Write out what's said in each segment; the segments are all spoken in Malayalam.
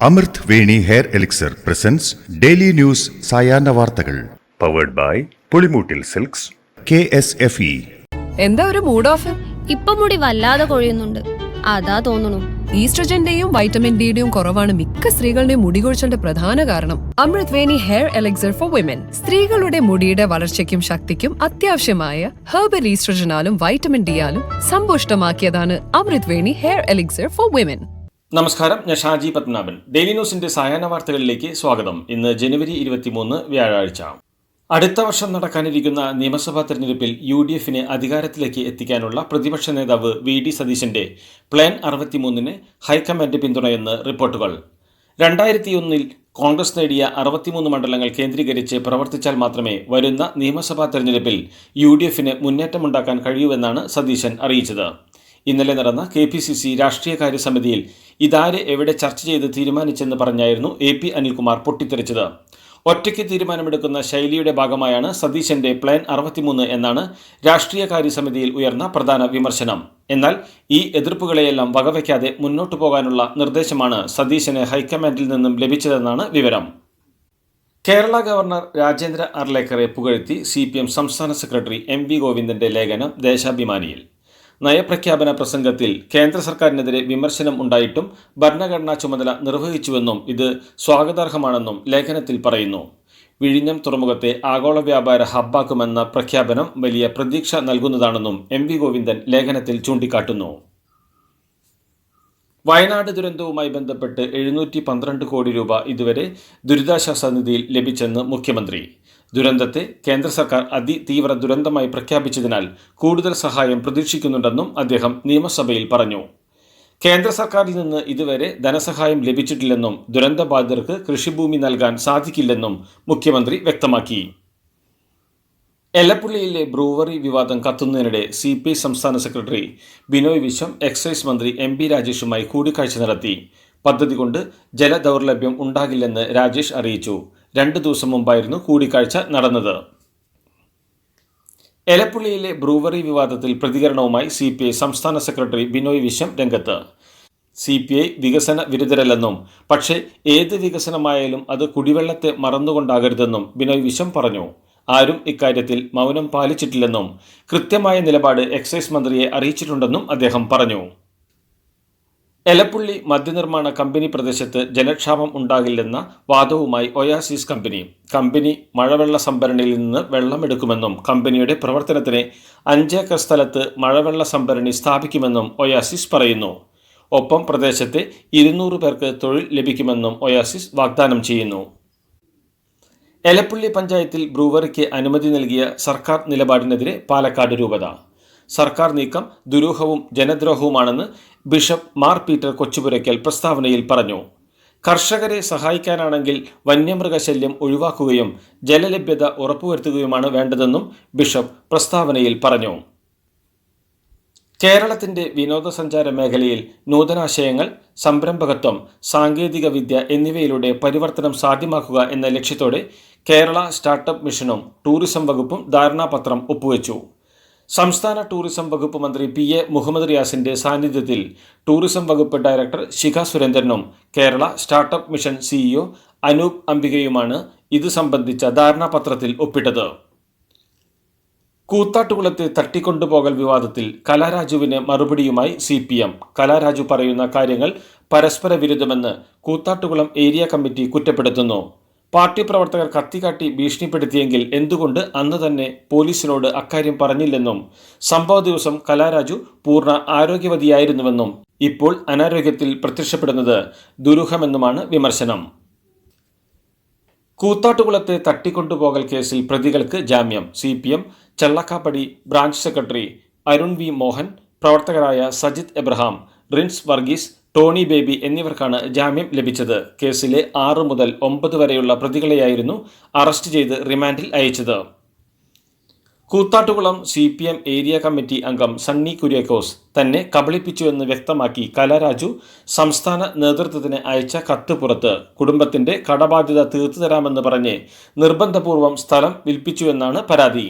അമൃത് Veni hair elixir presents daily news സായാഹ്ന വാർത്തകൾ powered by Pulimoottil silks KSFE. എന്താ ഒരു മൂഡ് ഓഫ്? ഇപ്പൊ മുടി വല്ലാതെ കൊഴിയുന്നുണ്ട്, അതാ തോന്നുന്നു. ഈസ്ട്രജന്റെയും വൈറ്റമിൻ ഡിയുടെയും കുറവാണ് മിക്ക സ്ത്രീകളുടെയും മുടി കൊഴിച്ചിലിന്റെ പ്രധാന കാരണം. അമൃത് Veni hair elixir for women സ്ത്രീകളുടെ മുടിയുടെ വളർച്ചയ്ക്കും ശക്തിക്കും അത്യാവശ്യമായ herbal ഈസ്ട്രജനാലും vitamin ഡിയാലും സമ്പുഷ്ടമാക്കിയതാണ് Amrit Veni hair elixir for women. നമസ്കാരം, ഞാൻ ഷാജി പത്മനാഭൻ. ഡെയിലി ന്യൂസിന്റെ സായാഹ്ന വാർത്തകളിലേക്ക് സ്വാഗതം. ഇന്ന് ജനുവരി 23 വ്യാഴാഴ്ച. അടുത്ത വർഷം നടക്കാനിരിക്കുന്ന നിയമസഭാ തെരഞ്ഞെടുപ്പിൽ UDFനെ അധികാരത്തിലേക്ക് എത്തിക്കാനുള്ള പ്രതിപക്ഷ നേതാവ് VD സതീശന്റെ പ്ലാൻ 63-ന് ഹൈക്കമാൻഡ് പിന്തുണയെന്ന് റിപ്പോർട്ടുകൾ. 2001 കോൺഗ്രസ് നേടിയ 63 മണ്ഡലങ്ങൾ കേന്ദ്രീകരിച്ച് പ്രവർത്തിച്ചാൽ മാത്രമേ വരുന്ന നിയമസഭാ തെരഞ്ഞെടുപ്പിൽ UDFന് മുന്നേറ്റമുണ്ടാക്കാൻ കഴിയൂവെന്നാണ് സതീശൻ അറിയിച്ചത്. ഇന്നലെ നടന്ന KPCC രാഷ്ട്രീയകാര്യ സമിതിയിൽ ഇതാര് എവിടെ ചർച്ച ചെയ്ത് തീരുമാനിച്ചെന്ന് പറഞ്ഞായിരുന്നു AP അനിൽകുമാർ പൊട്ടിത്തെറിച്ചത്. ഒറ്റയ്ക്ക് തീരുമാനമെടുക്കുന്ന ശൈലിയുടെ ഭാഗമായാണ് സതീശന്റെ പ്ലാൻ 63 എന്നാണ് രാഷ്ട്രീയകാര്യ സമിതിയിൽ ഉയർന്ന പ്രധാന വിമർശനം. എന്നാൽ ഈ എതിർപ്പുകളെയെല്ലാം വകവയ്ക്കാതെ മുന്നോട്ടു പോകാനുള്ള നിർദ്ദേശമാണ് സതീശന് ഹൈക്കമാൻഡിൽ നിന്നും ലഭിച്ചതെന്നാണ് വിവരം. കേരള ഗവർണർ രാജേന്ദ്ര അർലേക്കറെ പുകഴ്ത്തി CPM സംസ്ഥാന സെക്രട്ടറി MV ഗോവിന്ദന്റെ ലേഖനം ദേശാഭിമാനിയിൽ. നയപ്രഖ്യാപന പ്രസംഗത്തിൽ കേന്ദ്ര സർക്കാരിനെതിരെ വിമർശനം ഉണ്ടായിട്ടും ഭരണഘടനാ ചുമതല നിർവഹിച്ചുവെന്നും ഇത് സ്വാഗതാർഹമാണെന്നും ലേഖനത്തിൽ പറയുന്നു. വിഴിഞ്ഞം തുറമുഖത്തെ ആഗോള വ്യാപാര ഹബ്ബാക്കുമെന്ന പ്രഖ്യാപനം വലിയ പ്രതീക്ഷ നൽകുന്നതാണെന്നും MV ഗോവിന്ദൻ ലേഖനത്തിൽ ചൂണ്ടിക്കാട്ടുന്നു. വയനാട് ദുരന്തവുമായി ബന്ധപ്പെട്ട് 712 കോടി രൂപ ഇതുവരെ ദുരിതാശ്വാസ നിധിയിൽ ലഭിച്ചെന്ന് മുഖ്യമന്ത്രി. ദുരന്തത്തെ കേന്ദ്ര സർക്കാർ അതിതീവ്ര ദുരന്തമായി പ്രഖ്യാപിച്ചതിനാൽ കൂടുതൽ സഹായം പ്രതീക്ഷിക്കുന്നുണ്ടെന്നും അദ്ദേഹം നിയമസഭയിൽ പറഞ്ഞു. കേന്ദ്ര സർക്കാരിൽ നിന്ന് ഇതുവരെ ധനസഹായം ലഭിച്ചിട്ടില്ലെന്നും ദുരന്തബാധിതർക്ക് കൃഷിഭൂമി നൽകാൻ സാധിക്കില്ലെന്നും മുഖ്യമന്ത്രി വ്യക്തമാക്കി. എലപ്പുള്ളിയിലെ ബ്രൂവറി വിവാദം കത്തുന്നതിനിടെ CPI സംസ്ഥാന സെക്രട്ടറി ബിനോയ് വിശ്വം എക്സൈസ് മന്ത്രി MB രാജേഷുമായി കൂടിക്കാഴ്ച നടത്തി. പദ്ധതി കൊണ്ട് ജലദൗർലഭ്യം ഉണ്ടാകില്ലെന്ന് രാജേഷ് അറിയിച്ചു. 2 ദിവസം മുമ്പായിരുന്നു കൂടിക്കാഴ്ച നടന്നത്. എലപ്പുള്ളിയിലെ ബ്രൂവറി വിവാദത്തിൽ പ്രതികരണവുമായി CPI സംസ്ഥാന സെക്രട്ടറി ബിനോയ് വിശ്വം രംഗത്ത്. CPI വികസന വിരുദ്ധരല്ലെന്നും പക്ഷേ ഏത് വികസനമായാലും അത് കുടിവെള്ളത്തെ മറന്നുകൊണ്ടാകരുതെന്നും ബിനോയ് വിശ്വം പറഞ്ഞു. ആരും ഇക്കാര്യത്തിൽ മൗനം പാലിച്ചിട്ടില്ലെന്നും കൃത്യമായ നിലപാട് എക്സൈസ് മന്ത്രിയെ അറിയിച്ചിട്ടുണ്ടെന്നും അദ്ദേഹം പറഞ്ഞു. എലപ്പുള്ളി മദ്യനിർമ്മാണ കമ്പനി പ്രദേശത്ത് ജലക്ഷാമം ഉണ്ടാകില്ലെന്ന വാദവുമായി ഒയാസിസ് കമ്പനി മഴവെള്ള സംഭരണിയിൽ നിന്ന് വെള്ളമെടുക്കുമെന്നും കമ്പനിയുടെ പ്രവർത്തനത്തിന് 5 ഏക്കർ സ്ഥലത്ത് മഴവെള്ള സംഭരണി സ്ഥാപിക്കുമെന്നും ഒയാസിസ് പറയുന്നു. ഒപ്പം പ്രദേശത്തെ 200 പേർക്ക് തൊഴിൽ ലഭിക്കുമെന്നും ഒയാസിസ് വാഗ്ദാനം ചെയ്യുന്നു. എലപ്പുള്ളി പഞ്ചായത്തിൽ ബ്രൂവറിക്ക് അനുമതി നൽകിയ സർക്കാർ നിലപാടിനെതിരെ പാലക്കാട് രൂപത. സർക്കാർ നീക്കം ദുരൂഹവും ജനദ്രോഹവുമാണെന്ന് ബിഷപ്പ് മാർ പീറ്റർ കൊച്ചുപുരയ്ക്കൽ പ്രസ്താവനയിൽ പറഞ്ഞു. കർഷകരെ സഹായിക്കാനാണെങ്കിൽ വന്യമൃഗശല്യം ഒഴിവാക്കുകയും ജലലഭ്യത ഉറപ്പുവരുത്തുകയുമാണ് വേണ്ടതെന്നും ബിഷപ്പ് പ്രസ്താവനയിൽ പറഞ്ഞു. കേരളത്തിന്റെ വിനോദസഞ്ചാര മേഖലയിൽ നൂതനാശയങ്ങൾ, സംരംഭകത്വം, സാങ്കേതിക വിദ്യ എന്നിവയിലൂടെ പരിവർത്തനം സാധ്യമാക്കുക എന്ന ലക്ഷ്യത്തോടെ കേരള സ്റ്റാർട്ടപ്പ് മിഷനും ടൂറിസം വകുപ്പും ധാരണാപത്രം ഒപ്പുവെച്ചു. സംസ്ഥാന ടൂറിസം വകുപ്പ് മന്ത്രി PA മുഹമ്മദ് റിയാസിന്റെ സാന്നിധ്യത്തിൽ ടൂറിസം വകുപ്പ് ഡയറക്ടർ ശിഖ സുരേന്ദ്രനും Kerala startup mission CEO Anoop അംബികയുമാണ് ഇത് സംബന്ധിച്ച ധാരണാപത്രത്തിൽ ഒപ്പിട്ടത്. കൂത്താട്ടുകുളത്തെ തട്ടിക്കൊണ്ടുപോകൽ വിവാദത്തിൽ കലാരാജുവിന് മറുപടിയുമായി CPM. കലാരാജു പറയുന്ന കാര്യങ്ങൾ പരസ്പര വിരുദ്ധമെന്ന് കൂത്താട്ടുകുളം ഏരിയ കമ്മിറ്റി കുറ്റപ്പെടുത്തുന്നു. പാർട്ടി പ്രവർത്തകർ കത്തിക്കാട്ടി ഭീഷണിപ്പെടുത്തിയെങ്കിൽ എന്തുകൊണ്ട് അന്ന് തന്നെ പോലീസിനോട് അക്കാര്യം പറഞ്ഞില്ലെന്നും സംഭവ ദിവസം കലാരാജു പൂർണ്ണ ആരോഗ്യവതിയായിരുന്നുവെന്നും ഇപ്പോൾ അനാരോഗ്യത്തിൽ പ്രത്യക്ഷപ്പെടുന്നത് ദുരൂഹമെന്നുമാണ് വിമർശനം. കൂത്താട്ടുകുളത്തെ തട്ടിക്കൊണ്ടുപോകൽ കേസിൽ പ്രതികൾക്ക് ജാമ്യം. CPM Challakkappadi branch secretary Arun V Mohan, പ്രവർത്തകരായ സജിത് എബ്രഹാം, റിൻസ് വർഗീസ്, ടോണി ബേബി എന്നിവർക്കാണ് ജാമ്യം ലഭിച്ചത്. കേസിലെ 6 മുതൽ 9 വരെയുള്ള പ്രതികളെയായിരുന്നു അറസ്റ്റ് ചെയ്ത് റിമാൻഡിൽ അയച്ചത്. കൂത്താട്ടുകുളം CPM ഏരിയ കമ്മിറ്റി അംഗം സണ്ണി കുര്യാക്കോസ് തന്നെ കബളിപ്പിച്ചുവെന്ന് വ്യക്തമാക്കി കലാരാജു സംസ്ഥാന നേതൃത്വത്തിന് അയച്ച കത്ത് പുറത്ത്. കുടുംബത്തിന്റെ കടബാധ്യത തീർത്തുതരാമെന്ന് പറഞ്ഞ് നിർബന്ധപൂർവം സ്ഥലം വിൽപ്പിച്ചുവെന്നാണ് പരാതി.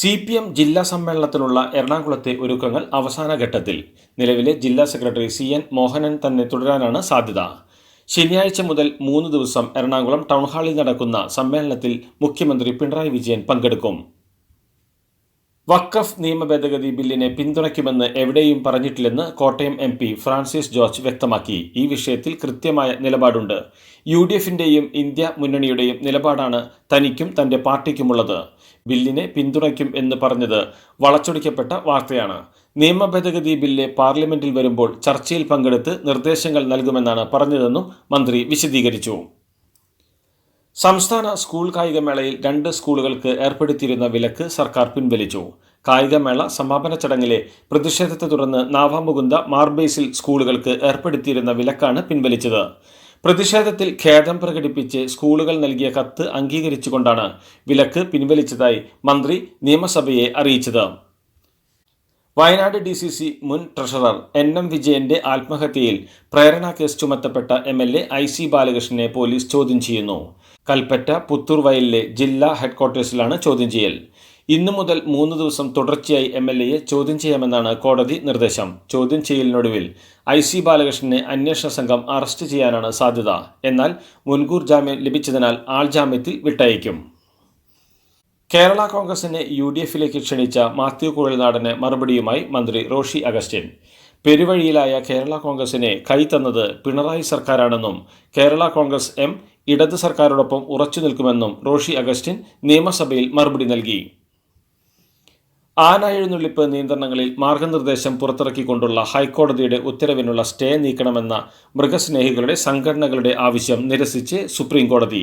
CPM ജില്ലാ സമ്മേളനത്തിനുള്ള എറണാകുളത്തെ ഒരുക്കങ്ങൾ അവസാന ഘട്ടത്തിൽ. നിലവിലെ ജില്ലാ സെക്രട്ടറി CN മോഹനൻ തന്നെ തുടരാനാണ് സാധ്യത. ശനിയാഴ്ച മുതൽ 3 ദിവസം എറണാകുളം ടൗൺഹാളിൽ നടക്കുന്ന സമ്മേളനത്തിൽ മുഖ്യമന്ത്രി പിണറായി വിജയൻ പങ്കെടുക്കും. വഖഫ് നിയമ ഭേദഗതി ബില്ലിനെ പിന്തുണയ്ക്കുമെന്ന് എവിടെയും പറഞ്ഞിട്ടില്ലെന്ന് കോട്ടയം MP ഫ്രാൻസിസ് ജോർജ് വ്യക്തമാക്കി. ഈ വിഷയത്തിൽ കൃത്യമായ നിലപാടുണ്ട്. UDFന്റെയും ഇന്ത്യ മുന്നണിയുടെയും നിലപാടാണ് തനിക്കും തന്റെ പാർട്ടിക്കുമുള്ളത്. ബില്ലിനെ പിന്തുണയ്ക്കും എന്ന് പറഞ്ഞത് വളച്ചൊടിക്കപ്പെട്ട വാർത്തയാണ്. നിയമ ഭേദഗതി ബില്ല് പാർലമെന്റിൽ വരുമ്പോൾ ചർച്ചയിൽ പങ്കെടുത്ത് നിർദ്ദേശങ്ങൾ നൽകുമെന്നാണ് പറഞ്ഞതെന്നും മന്ത്രി വിശദീകരിച്ചു. സംസ്ഥാന സ്കൂൾ കായികമേളയിൽ 2 സ്കൂളുകൾക്ക് ഏർപ്പെടുത്തിയിരുന്ന വിലക്ക് സർക്കാർ പിൻവലിച്ചു. കായികമേള സമാപന ചടങ്ങിലെ പ്രതിഷേധത്തെ തുടർന്ന് നാവാമുകുന്ദ മാർബേസിൽ സ്കൂളുകൾക്ക് ഏർപ്പെടുത്തിയിരുന്ന വിലക്കാണ് പിൻവലിച്ചത്. പ്രതിഷേധത്തിൽ ഖേദം പ്രകടിപ്പിച്ച് സ്കൂളുകൾ നൽകിയ കത്ത് അംഗീകരിച്ചുകൊണ്ടാണ് വിലക്ക് പിൻവലിച്ചതായി മന്ത്രി നിയമസഭയെ അറിയിച്ചത്. വയനാട് DCC മുൻ ട്രഷറർ NM വിജയന്റെ ആത്മഹത്യയിൽ പ്രേരണ കേസ് ചുമത്തപ്പെട്ട MLA IC ബാലകൃഷ്ണനെ പോലീസ് ചോദ്യം ചെയ്യുന്നു. കൽപ്പറ്റ പുത്തൂർ വയലിലെ ജില്ലാ ഹെഡ്ക്വാർട്ടേഴ്സിലാണ് ചോദ്യം ചെയ്യൽ. ഇന്നു മുതൽ 3 ദിവസം തുടർച്ചയായി MLAയെ ചോദ്യം ചെയ്യാമെന്നാണ് കോടതി നിർദ്ദേശം. ചോദ്യം ചെയ്യലിനൊടുവിൽ IC ബാലകൃഷ്ണനെ അന്വേഷണ സംഘം അറസ്റ്റ് ചെയ്യാനാണ് സാധ്യത. എന്നാൽ മുൻകൂർ ജാമ്യം ലഭിച്ചതിനാൽ ആൾജാമ്യത്തിൽ വിട്ടയക്കും. കേരള കോൺഗ്രസിനെ UDFിലേക്ക് ക്ഷണിച്ച മാത്യു കുഴൽനാടന് മറുപടിയുമായി മന്ത്രി റോഷി അഗസ്റ്റിൻ. പെരുവഴിയിലായ കേരള കോൺഗ്രസിനെ കൈത്തന്നത് പിണറായി സർക്കാരാണെന്നും കേരള കോൺഗ്രസ് M ഇടത് സർക്കാരോടൊപ്പം ഉറച്ചു നിൽക്കുമെന്നും റോഷി അഗസ്റ്റിൻ നിയമസഭയിൽ മറുപടി നൽകി. ആന എഴുന്നള്ളിപ്പ് നിയന്ത്രണങ്ങളിൽ മാർഗനിർദ്ദേശം പുറത്തിറക്കിക്കൊണ്ടുള്ള ഹൈക്കോടതിയുടെ ഉത്തരവിനുള്ള സ്റ്റേ നീക്കണമെന്ന മൃഗസ്നേഹികളുടെ സംഘടനകളുടെ ആവശ്യം നിരസിച്ച് സുപ്രീം കോടതി.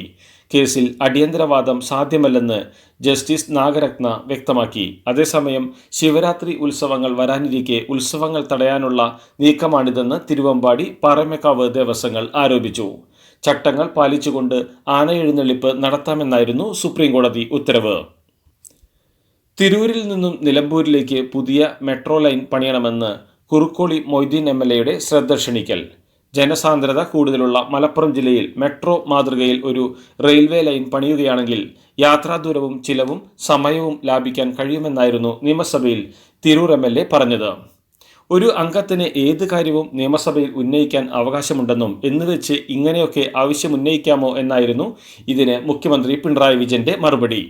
കേസിൽ അടിയന്തരവാദം സാധ്യമല്ലെന്ന് ജസ്റ്റിസ് നാഗരത്ന വ്യക്തമാക്കി. അതേസമയം ശിവരാത്രി ഉത്സവങ്ങൾ വരാനിരിക്കെ ഉത്സവങ്ങൾ തടയാനുള്ള നീക്കമാണിതെന്ന് തിരുവമ്പാടി പാറമേക്കാവ് ദേവസ്വങ്ങൾ ആരോപിച്ചു. ചട്ടങ്ങൾ പാലിച്ചുകൊണ്ട് ആന എഴുന്നള്ളിപ്പ് നടത്താമെന്നായിരുന്നു സുപ്രീം കോടതി ഉത്തരവ്. തിരൂരിൽ നിന്നും നിലമ്പൂരിലേക്ക് പുതിയ മെട്രോ ലൈൻ പണിയണമെന്ന് കുറുക്കോളി മൊയ്തീൻ MLAയുടെ ശ്രദ്ധ ക്ഷണിക്കൽ. ജനസാന്ദ്രത കൂടുതലുള്ള മലപ്പുറം ജില്ലയിൽ മെട്രോ മാതൃകയിൽ ഒരു റെയിൽവേ ലൈൻ പണിയുകയാണെങ്കിൽ യാത്രാദൂരവും ചിലവും സമയവും ലാഭിക്കാൻ കഴിയുമെന്നായിരുന്നു നിയമസഭയിൽ തിരൂർ MLA പറഞ്ഞത്. ഒരു അംഗത്തിന് ഏത് കാര്യവും നിയമസഭയിൽ ഉന്നയിക്കാൻ അവകാശമുണ്ടെന്നും എന്നുവെച്ച് ഇങ്ങനെയൊക്കെ ആവശ്യമുന്നയിക്കാമോ എന്നായിരുന്നു ഇതിന് മുഖ്യമന്ത്രി പിണറായി വിജയന്റെ മറുപടി.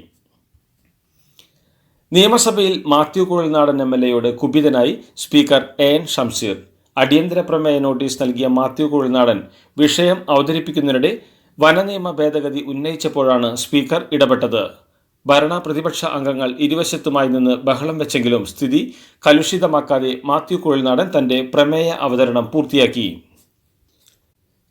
നിയമസഭയിൽ മാത്യു കുഴൽനാടൻ MLAയോട് കുപിതനായി സ്പീക്കർ AN ഷംസീർ. അടിയന്തര പ്രമേയ നോട്ടീസ് നൽകിയ മാത്യു കുഴൽനാടൻ വിഷയം അവതരിപ്പിക്കുന്നതിനിടെ വനനിയമ ഭേദഗതി ഉന്നയിച്ചപ്പോഴാണ് സ്പീക്കർ ഇടപെട്ടത്. ഭരണ പ്രതിപക്ഷ അംഗങ്ങൾ ഇരുവശത്തുമായി നിന്ന് ബഹളം വെച്ചെങ്കിലും സ്ഥിതി കലുഷിതമാക്കാതെ മാത്യു കുഴൽനാടൻ തന്റെ പ്രമേയ അവതരണം പൂർത്തിയാക്കി.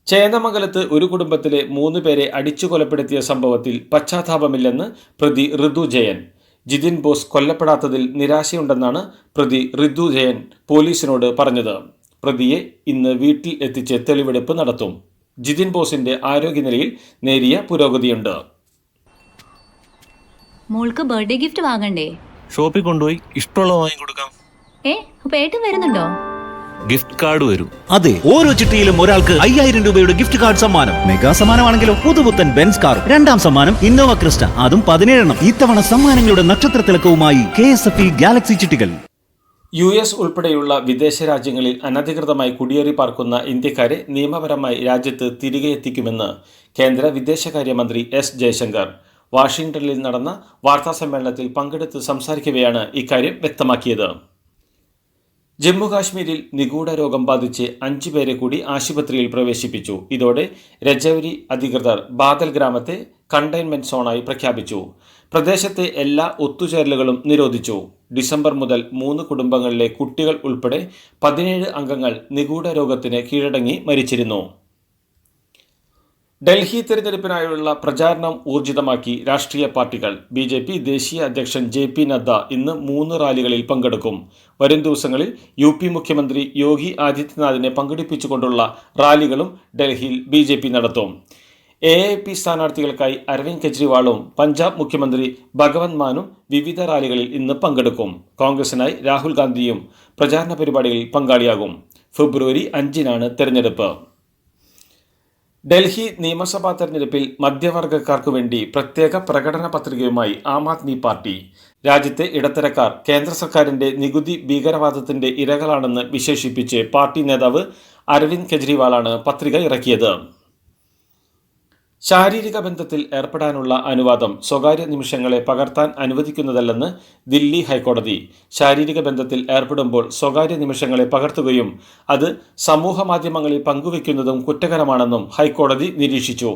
ചേന്ദമംഗലത്ത് ഒരു കുടുംബത്തിലെ 3 പേരെ അടിച്ചു കൊലപ്പെടുത്തിയ സംഭവത്തിൽ പശ്ചാത്താപമില്ലെന്ന് പ്രതി ഋതു ജയൻ. ജിതിൻ ബോസ് കൊല്ലപ്പെടാത്തതിൽ നിരാശയുണ്ടെന്നാണ് പ്രതി ഋതു ജയൻ പോലീസിനോട് പറഞ്ഞത്. പ്രതിയെ ഇന്ന് വീട്ടിൽ എത്തിച്ച് തെളിവെടുപ്പ് നടത്തും. ജിതിൻ ബോസിന്റെ ആരോഗ്യനിലയിൽ നേരിയ പുരോഗതിയുണ്ട്. മോൾക്ക് ബർത്ത്ഡേ ഗിഫ്റ്റ് വാങ്ങണ്ടേ? ഷോപ്പിൽ കൊണ്ടുപോയി ഇഷ്ടമുള്ളത് വാങ്ങി കൊടുക്കാം. അപ്പൊ ഏട്ടൻ വരുന്നുണ്ടോ? ഗിഫ്റ്റ് കാർഡ് വരും. അതെ, ഓരോ ചിട്ടിയിലും ഒരാൾക്ക് 5000 രൂപയുടെ ഗിഫ്റ്റ് കാർഡ് സമ്മാനം. മെഗാ സമ്മാനമാണെങ്കിലോ പുതുപുത്തൻ ബെൻസ് കാറും. 2ാം സമ്മാനം ഇന്നോവ ക്രിസ്റ്റ, അതും 17 എണ്ണം. ഇത്തവണ സമ്മാനങ്ങളുടെ നക്ഷത്ര തിളക്കവുമായി KSFE ഗാലക്സി ചിട്ടികൾ. US ഉൾപ്പെടെയുള്ള വിദേശ രാജ്യങ്ങളിൽ അനധികൃതമായി കുടിയേറി പാർക്കുന്ന ഇന്ത്യക്കാരെ നിയമപരമായി രാജ്യത്ത് തിരികെ എത്തിക്കുമെന്ന് കേന്ദ്ര വിദേശകാര്യമന്ത്രി S ജയശങ്കർ വാഷിംഗ്ടണിൽ നടന്ന വാർത്താസമ്മേളനത്തിൽ പങ്കെടുത്ത് സംസാരിക്കവെയാണ് ഇക്കാര്യം വ്യക്തമാക്കിയത്. ജമ്മുകാശ്മീരിൽ നിഗൂഢ രോഗം ബാധിച്ച് 5 പേരെ കൂടി ആശുപത്രിയിൽ പ്രവേശിപ്പിച്ചു. ഇതോടെ രജൌരി അധികൃതർ ബാദൽ ഗ്രാമത്തെ കണ്ടെയ്ൻമെന്റ് സോണായി പ്രഖ്യാപിച്ചു. പ്രദേശത്തെ എല്ലാ ഒത്തുചേരലുകളും നിരോധിച്ചു. ഡിസംബർ മുതൽ 3 കുടുംബങ്ങളിലെ കുട്ടികൾ ഉൾപ്പെടെ 17 അംഗങ്ങൾ നിഗൂഢ രോഗത്തിന് കീഴടങ്ങി മരിച്ചിരുന്നു. ഡൽഹി തെരഞ്ഞെടുപ്പിനായുള്ള പ്രചാരണം ഊർജിതമാക്കി രാഷ്ട്രീയ പാർട്ടികൾ. BJP ദേശീയ അധ്യക്ഷൻ JP നദ്ദ ഇന്ന് 3 റാലികളിൽ പങ്കെടുക്കും. വരും ദിവസങ്ങളിൽ UP മുഖ്യമന്ത്രി യോഗി ആദിത്യനാഥിനെ പങ്കെടുപ്പിച്ചുകൊണ്ടുള്ള റാലികളും ഡൽഹിയിൽ BJP നടത്തും. AAP സ്ഥാനാർത്ഥികൾക്കായി അരവിന്ദ് കെജ്രിവാളും പഞ്ചാബ് മുഖ്യമന്ത്രി ഭഗവന്ത് മാനും വിവിധ റാലികളിൽ ഇന്ന് പങ്കെടുക്കും. കോൺഗ്രസിനായി രാഹുൽ ഗാന്ധിയും പ്രചാരണ പരിപാടികളിൽ പങ്കാളിയാകും. ഫെബ്രുവരി 5-നാണ് തെരഞ്ഞെടുപ്പ്. ഡൽഹി നിയമസഭാ തെരഞ്ഞെടുപ്പിൽ മധ്യവർഗക്കാർക്കു വേണ്ടി പ്രത്യേക പ്രകടന പത്രികയുമായി ആം ആദ്മി പാർട്ടി. രാജ്യത്തെ ഇടത്തരക്കാർ കേന്ദ്ര സർക്കാരിന്റെ നികുതി ഭീകരവാദത്തിന്റെ ഇരകളാണെന്ന് വിശേഷിപ്പിച്ച് പാർട്ടി നേതാവ് അരവിന്ദ് കെജ്രിവാളാണ് പത്രിക ഇറക്കിയത്. ശാരീരിക ബന്ധത്തിൽ ഏർപ്പെടാനുള്ള അനുവാദം സ്വകാര്യ നിമിഷങ്ങളെ പകർത്താൻ അനുവദിക്കുന്നതല്ലെന്ന് ദില്ലി ഹൈക്കോടതി. ശാരീരിക ബന്ധത്തിൽ ഏർപ്പെടുമ്പോൾ സ്വകാര്യ നിമിഷങ്ങളെ പകർത്തുകയും അത് സമൂഹ മാധ്യമങ്ങളിൽ പങ്കുവയ്ക്കുന്നതും കുറ്റകരമാണെന്നും ഹൈക്കോടതി നിരീക്ഷിച്ചു.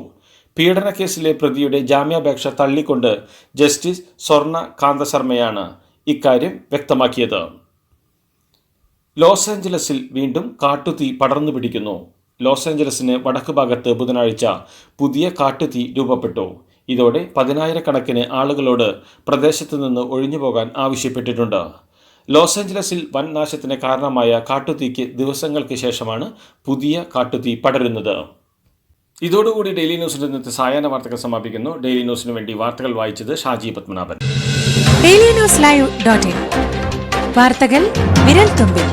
പീഡനക്കേസിലെ പ്രതിയുടെ ജാമ്യാപേക്ഷ തള്ളിക്കൊണ്ട് ജസ്റ്റിസ് സ്വർണ കാന്തശർമ്മയാണ് ഇക്കാര്യം വ്യക്തമാക്കിയത്. ലോസ് ഏഞ്ചലസിൽ വീണ്ടും കാട്ടുതീ പടർന്നു പിടിക്കുന്നു. ലോസ് ഏഞ്ചലസിന് വടക്ക് ഭാഗത്ത് ബുധനാഴ്ച പുതിയ കാട്ടുതീ രൂപപ്പെട്ടു. ഇതോടെ 10,000-കണക്കിന് ആളുകളോട് പ്രദേശത്തു നിന്ന് ഒഴിഞ്ഞുപോകാൻ ആവശ്യപ്പെട്ടിട്ടുണ്ട്. ലോസ് ഏഞ്ചലസിൽ വൻ നാശത്തിന് കാരണമായ കാട്ടുതീക്ക് ദിവസങ്ങൾക്ക് ശേഷമാണ് പുതിയ കാട്ടുതീ പടരുന്നത്. ഇതോടുകൂടി ഡെയിലി ന്യൂസിന്റെ ഇന്നത്തെ സായാഹ്ന വാർത്തകൾ സമാപിക്കുന്നു. ഡെയിലി ന്യൂസിന് വേണ്ടി വാർത്തകൾ വായിച്ചത് ഷാജി പത്മനാഭൻ. DailyNewsLive.in വാർത്തകൾ വിരൽത്തുമ്പിൽ.